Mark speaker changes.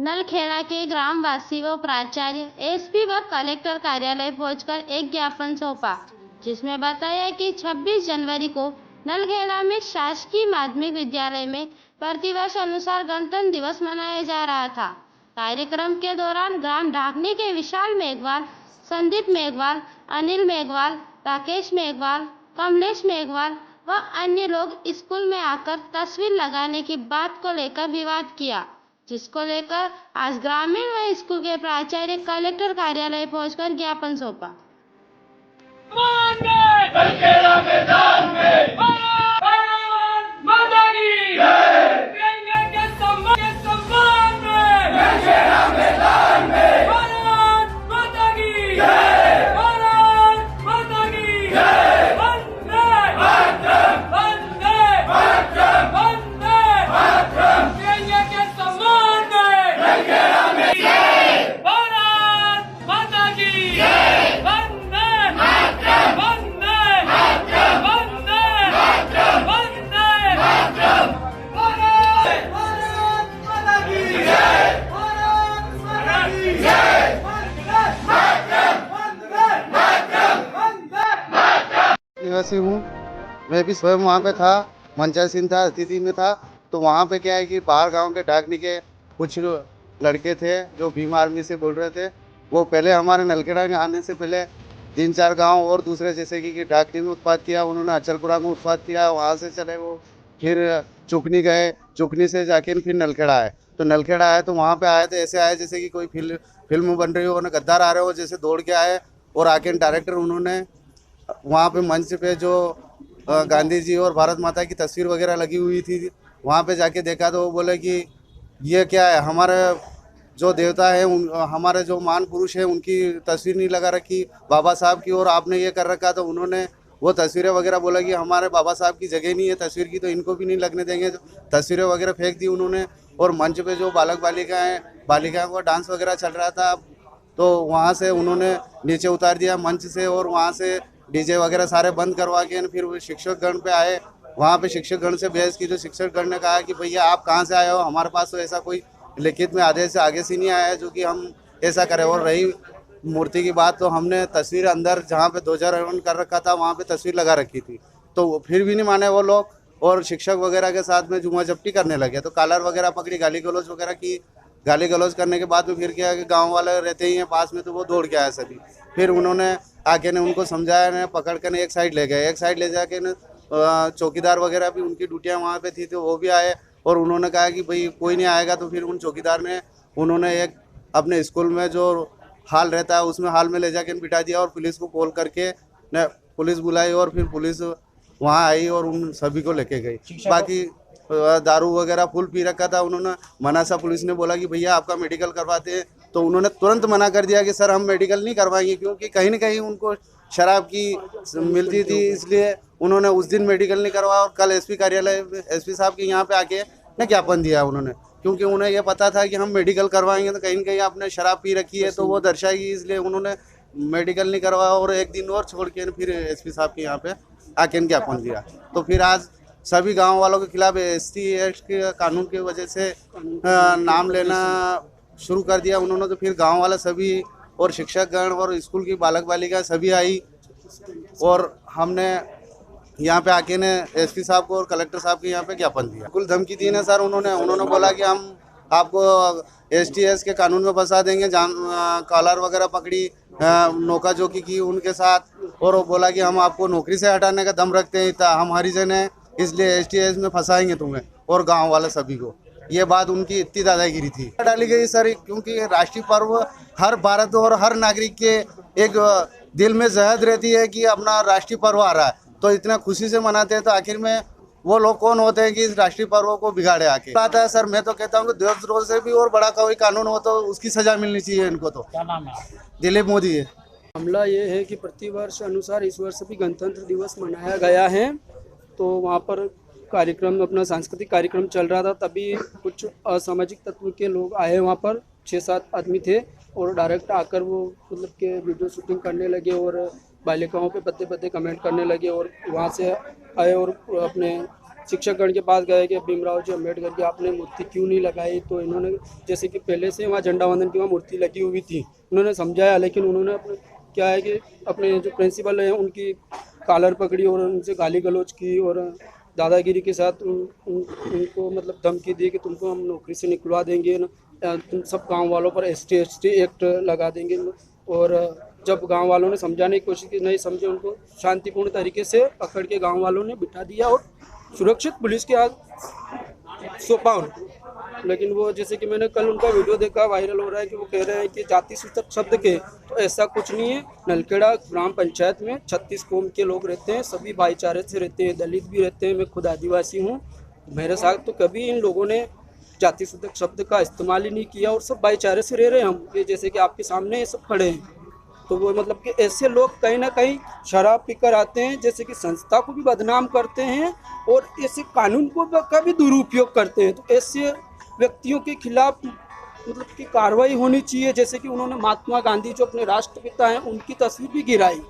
Speaker 1: नलखेड़ा के ग्रामवासी व प्राचार्य एसपी व कलेक्टर कार्यालय पहुंचकर एक ज्ञापन सौंपा, जिसमें बताया कि 26 जनवरी को नलखेड़ा में शासकीय माध्यमिक विद्यालय में प्रतिवर्ष अनुसार गणतंत्र दिवस मनाया जा रहा था। कार्यक्रम के दौरान ग्राम ढाकनी के विशाल मेघवाल, संदीप मेघवाल, अनिल मेघवाल, राकेश मेघवाल, कमलेश मेघवाल व अन्य लोग स्कूल में आकर तस्वीर लगाने की बात को लेकर विवाद किया, जिसको लेकर आज ग्रामीण व स्कूल के प्राचार्य कलेक्टर कार्यालय पहुंचकर ज्ञापन सौंपा।
Speaker 2: निवासी हूँ। मैं भी स्वयं वहाँ पे था, मंचा सिंह था, अतिथि में था। तो वहाँ पे क्या है कि बाहर गांव के ढाकनी के कुछ लड़के थे जो भीम आर्मी से बोल रहे थे। वो पहले हमारे नलखेड़ा में आने से पहले 3-4 गांव और दूसरे जैसे कि ढाकनी में उत्पाद किया, उन्होंने अचलपुरा में उत्पाद किया। वहाँ से चले वो फिर चुकनी गए, चुकनी से जाके फिर नलखेड़ा आए। तो नलखेड़ा आए तो वहाँ पे आए तो ऐसे आए जैसे कि कोई फिल्म बन रही हो, उन्हें गद्दार आ रहे हो, जैसे दौड़ के आए और आके डायरेक्टर उन्होंने वहाँ पे मंच पे जो गांधी जी और भारत माता की तस्वीर वगैरह लगी हुई थी, वहाँ पे जाके देखा तो वो बोले कि ये क्या है, हमारे जो देवता है हमारे जो महान पुरुष है उनकी तस्वीर नहीं लगा रखी बाबा साहब की, और आपने ये कर रखा। तो उन्होंने वो तस्वीरें वगैरह बोला कि हमारे बाबा साहब की जगह नहीं है तस्वीर की, तो इनको भी नहीं लगने देंगे। तस्वीरें वगैरह फेंक दी उन्होंने। और मंच पे जो बालिकाओं का डांस वगैरह चल रहा था, तो वहाँ से उन्होंने नीचे उतार दिया मंच से, और वहाँ से डीजे वगैरह सारे बंद करवा के फिर वो शिक्षक गण पे आए। वहाँ पे शिक्षक गण से बहस की, तो शिक्षक गण ने कहा कि भैया आप कहाँ से आए हो, हमारे पास तो ऐसा कोई लिखित में आदेश से आगे से नहीं आया है जो कि हम ऐसा करें। और रही मूर्ति की बात, तो हमने तस्वीर अंदर जहाँ पे ध्वजारोहण कर रखा था वहाँ पे तस्वीर लगा रखी थी, तो फिर भी नहीं माने वो लोग, और शिक्षक वगैरह के साथ में जुमा जप्टी करने लगे। तो कॉलर वगैरह पकड़ी, गाली गलौज वगैरह की। गाली गलौज करने के बाद में फिर क्या कि गाँव वाले रहते ही हैं पास में, तो वो दौड़ के आए सभी। फिर उन्होंने आके ने उनको समझाया, ने पकड़ कर एक साइड ले गए। एक साइड ले जाके ने चौकीदार वगैरह भी उनकी ड्यूटियाँ वहाँ पे थी, तो वो भी आए और उन्होंने कहा कि भाई कोई नहीं आएगा। तो फिर उन चौकीदार ने उन्होंने एक अपने स्कूल में जो हाल रहता है उसमें हाल में ले जाके बिठा दिया, और पुलिस को कॉल करके ने पुलिस बुलाई, और फिर पुलिस वहाँ आई और उन सभी को लेके गई। बाकी दारू वगैरह फुल पी रखा था उन्होंने। मनासा पुलिस ने बोला कि भैया आपका मेडिकल करवाते हैं, तो उन्होंने तुरंत मना कर दिया कि सर हम मेडिकल नहीं करवाएंगे, क्योंकि कहीं ना कहीं उनको शराब की मिलती थी, इसलिए उन्होंने उस दिन मेडिकल नहीं करवाया। और कल एसपी कार्यालय एसपी साहब के यहाँ पे आके ने ज्ञापन दिया उन्होंने, क्योंकि उन्हें ये पता था कि हम मेडिकल करवाएंगे तो कहीं ना कहीं आपने शराब पी रखी है तो वो दर्शाएगी, इसलिए उन्होंने मेडिकल नहीं करवाया। और एक दिन और छोड़ के फिर एसपी साहब के यहाँ पे आके ज्ञापन दिया। तो फिर आज सभी गांव वालों के खिलाफ ST एक्ट के कानून की वजह से नाम लेना शुरू कर दिया उन्होंने। तो फिर गांव वाले सभी और शिक्षकगण और स्कूल की बालक बालिका सभी आई, और हमने यहाँ पे आके ने SP साहब को और कलेक्टर साहब के यहाँ पे ज्ञापन दिया। कुल धमकी दी ना सर उन्होंने बोला कि हम आपको STS के कानून में फंसा देंगे। कॉलर वगैरह पकड़ी, नौका जोकी की उनके साथ, और वो बोला कि हम आपको नौकरी से हटाने का दम रखते हैं, हम हरिजन हैं इसलिए STS में फंसाएंगे तुम्हें और गांव वाले सभी को। ये बात उनकी इतनी दादागिरी थी डाली गई सर, क्योंकि राष्ट्रीय पर्व हर भारत और हर नागरिक के एक दिल में जहद रहती है कि अपना राष्ट्रीय पर्व आ रहा है, तो इतना खुशी से मनाते हैं। तो आखिर में वो लोग कौन होते हैं कि इस राष्ट्रीय पर्व को बिगाड़े आके। आता है सर, मैं तो कहता हूँ कि देशद्रोह से भी और बड़ा कोई कानून हो तो उसकी सजा मिलनी चाहिए इनको। तो
Speaker 3: क्या नाम है?
Speaker 2: दिलीप मोदी है।
Speaker 4: मामला ये है कि प्रतिवर्ष अनुसार इस वर्ष भी गणतंत्र दिवस मनाया गया है, तो वहाँ पर कार्यक्रम अपना सांस्कृतिक कार्यक्रम चल रहा था, तभी कुछ असामाजिक तत्व के लोग आए। वहाँ पर 6-7 आदमी थे और डायरेक्ट आकर वो मतलब के वीडियो शूटिंग करने लगे और बालिकाओं पे पत्ते कमेंट करने लगे, और वहाँ से आए और अपने शिक्षकगण के पास गए कि भीमराव जी अम्बेडकर की आपने मूर्ति क्यों नहीं लगाई। तो इन्होंने, जैसे कि पहले से वहाँ झंडा वंदन की वहाँ मूर्ति लगी हुई थी, उन्होंने समझाया, लेकिन उन्होंने अपने क्या है कि अपने जो प्रिंसिपल हैं उनकी कॉलर पकड़ी और उनसे गाली गलौज की और दादागिरी के साथ उनको मतलब धमकी दी कि तुमको हम नौकरी से निकलवा देंगे, तुम सब गांव वालों पर ST एक्ट लगा देंगे। और जब गांव वालों ने समझाने की कोशिश की, नहीं समझे, उनको शांतिपूर्ण तरीके से पकड़ के गांव वालों ने बिठा दिया और सुरक्षित पुलिस के हाथ सौंपा उनको। लेकिन वो, जैसे कि मैंने कल उनका वीडियो देखा, वायरल हो रहा है कि वो कह रहे हैं कि जाति सूचक शब्द के, तो ऐसा कुछ नहीं है। नलखेड़ा ग्राम पंचायत में 36 कौम के लोग रहते हैं, सभी भाईचारे से रहते हैं, दलित भी रहते हैं, मैं खुद आदिवासी हूँ। मेरे साथ तो कभी इन लोगों ने जाति सूचक शब्द का इस्तेमाल ही नहीं किया और सब भाईचारे से रह रहे हैं हम, ये जैसे कि आपके सामने ये सब खड़े हैं। तो वो मतलब कि ऐसे लोग कहीं ना कहीं शराब पीकर आते हैं, जैसे कि संस्था को भी बदनाम करते हैं और ऐसे कानून को का भी दुरुपयोग करते हैं। तो ऐसे व्यक्तियों के खिलाफ मतलब कि कार्रवाई होनी चाहिए। जैसे कि उन्होंने महात्मा गांधी जो अपने राष्ट्रपिता हैं उनकी तस्वीर भी गिराई।